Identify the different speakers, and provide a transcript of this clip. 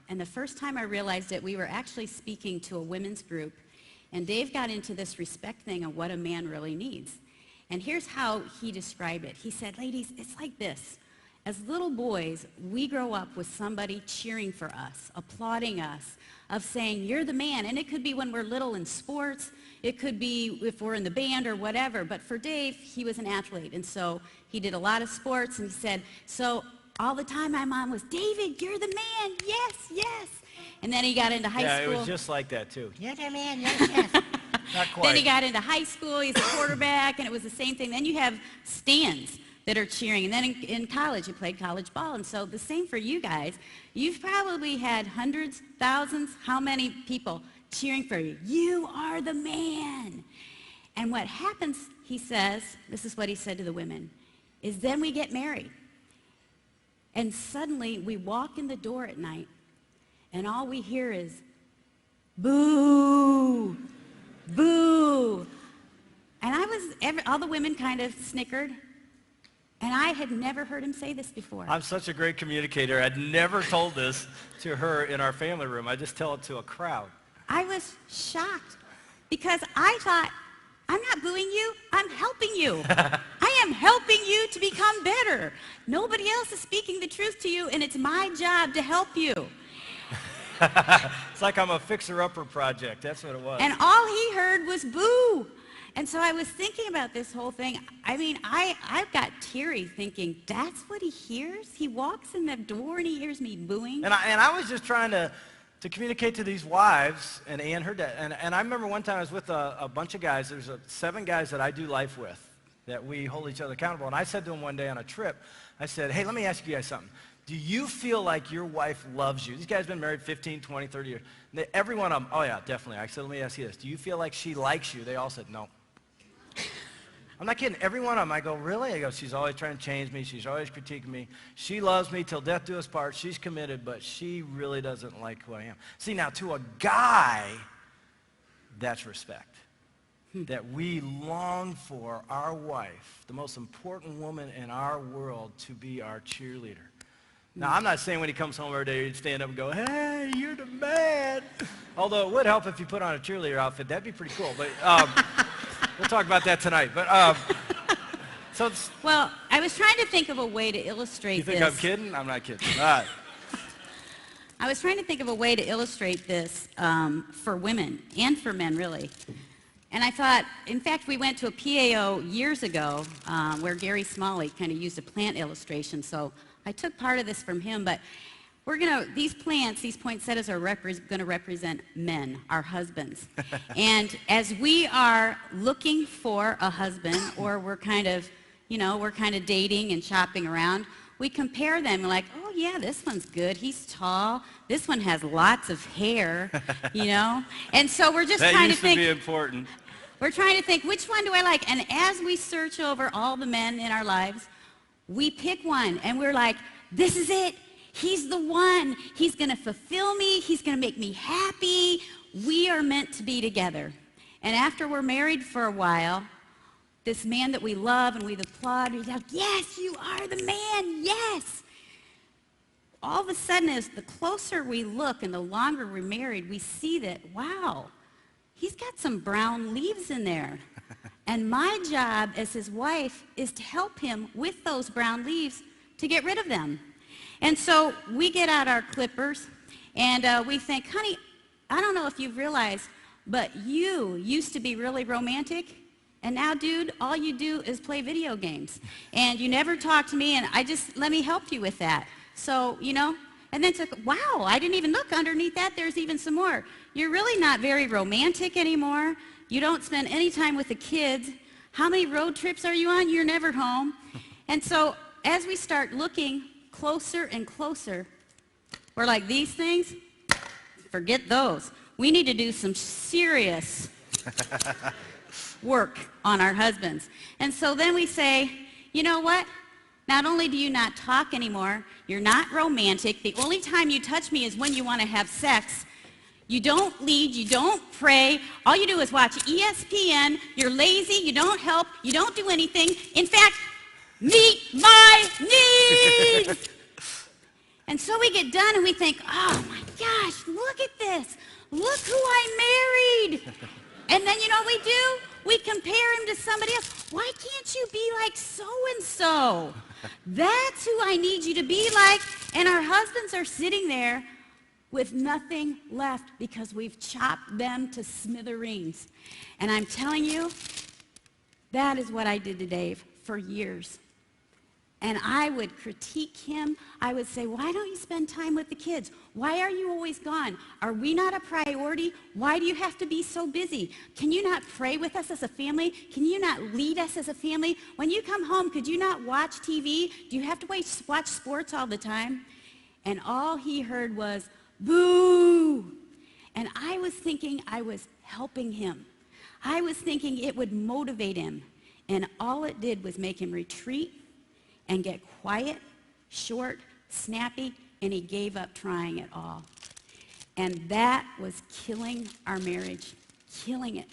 Speaker 1: And the first time I realized it, we were actually speaking to a women's group, and Dave got into this respect thing of what a man really needs. And here's how he described it. He said, ladies, it's like this. As little boys, we grow up with somebody cheering for us, applauding us, of saying, you're the man. And it could be when we're little in sports. It could be if we're in the band or whatever. But for Dave, he was an athlete. And so he did a lot of sports. And he said, so all the time my mom was, David, you're the man. Yes, yes. And then he got into high school.
Speaker 2: Yeah, it was just like that, too. You're the man, yes, yes. Not quite.
Speaker 1: Then he got into high school. He's a quarterback. And it was the same thing. Then you have stands that are cheering. And then in college, you played college ball. And so the same for you guys. You've probably had hundreds, thousands, how many people cheering for you? You are the man. And what happens, he says, this is what he said to the women, is then we get married. And suddenly we walk in the door at night, and all we hear is, boo, boo. And all the women kind of snickered. And I had never heard him say this before.
Speaker 2: I'm such a great communicator. I'd never told this to her in our family room. I just tell it to a crowd.
Speaker 1: I was shocked because I thought, I'm not booing you, I'm helping you. I am helping you to become better. Nobody else is speaking the truth to you, and it's my job to help you.
Speaker 2: It's like I'm a fixer-upper project. That's what it was.
Speaker 1: And all he heard was boo. And so I was thinking about this whole thing. I mean, I've got teary thinking, that's what he hears? He walks in the door and he hears me booing?
Speaker 2: And I was just trying to communicate to these wives and her dad. And I remember one time I was with a bunch of guys. There's 7 guys that I do life with that we hold each other accountable. And I said to them one day on a trip, I said, hey, let me ask you guys something. Do you feel like your wife loves you? These guys have been married 15, 20, 30 years. Every one of them, oh yeah, definitely. I said, let me ask you this. Do you feel like she likes you? They all said no. I'm not kidding. Every one of them, I go, really? I go, she's always trying to change me. She's always critiquing me. She loves me till death do us part. She's committed, but she really doesn't like who I am. See, now, to a guy, that's respect. That we long for our wife, the most important woman in our world, to be our cheerleader. Now, I'm not saying when he comes home every day, he'd stand up and go, hey, you're the man. Although it would help if you put on a cheerleader outfit. That'd be pretty cool. But we'll talk about that tonight. But
Speaker 1: well, I was trying to think of a way to illustrate this.
Speaker 2: You think I'm kidding? I'm not kidding. All right.
Speaker 1: I was trying to think of a way to illustrate this for women and for men, really. And I thought, in fact, we went to a PAO years ago where Gary Smalley kind of used a plant illustration. So I took part of this from him, but these plants, these poinsettias are going to represent men, our husbands. And as we are looking for a husband, or we're kind of dating and shopping around, we compare them like, oh yeah, this one's good, he's tall, this one has lots of hair, And so we're just trying to think.
Speaker 2: That used to be important.
Speaker 1: We're trying to think, which one do I like? And as we search over all the men in our lives, we pick one, and we're like, this is it. He's the one. He's going to fulfill me. He's going to make me happy. We are meant to be together. And after we're married for a while, this man that we love and we applaud, we're like, yes, you are the man, yes. All of a sudden, as the closer we look and the longer we're married, we see that, wow, he's got some brown leaves in there. And my job as his wife is to help him with those brown leaves to get rid of them. And so we get out our clippers and we think, honey, I don't know if you've realized, but you used to be really romantic, and now, dude, all you do is play video games. And you never talk to me, and let me help you with that. So, and then it's like, wow, I didn't even look underneath that. There's even some more. You're really not very romantic anymore. You don't spend any time with the kids. How many road trips are you on? You're never home. And so as we start looking closer and closer, we're like, these things, forget those. We need to do some serious work on our husbands. And so then we say, you know what? Not only do you not talk anymore, you're not romantic. The only time you touch me is when you want to have sex. You don't lead, you don't pray. All you do is watch ESPN. You're lazy, you don't help, you don't do anything. In fact, meet my needs. And so we get done and we think, oh my gosh, look at this. Look who I married. And then you know what we do? We compare him to somebody else. Why can't you be like so-and-so? That's who I need you to be like. And our husbands are sitting there with nothing left because we've chopped them to smithereens. And I'm telling you, that is what I did to Dave for years. And I would critique him. I would say, why don't you spend time with the kids? Why are you always gone? Are we not a priority? Why do you have to be so busy? Can you not pray with us as a family? Can you not lead us as a family? When you come home, could you not watch TV? Do you have to watch sports all the time? And all he heard was, boo! And I was thinking I was helping him. I was thinking it would motivate him. And all it did was make him retreat and get quiet, short, snappy, and he gave up trying it all. And that was killing our marriage, killing it.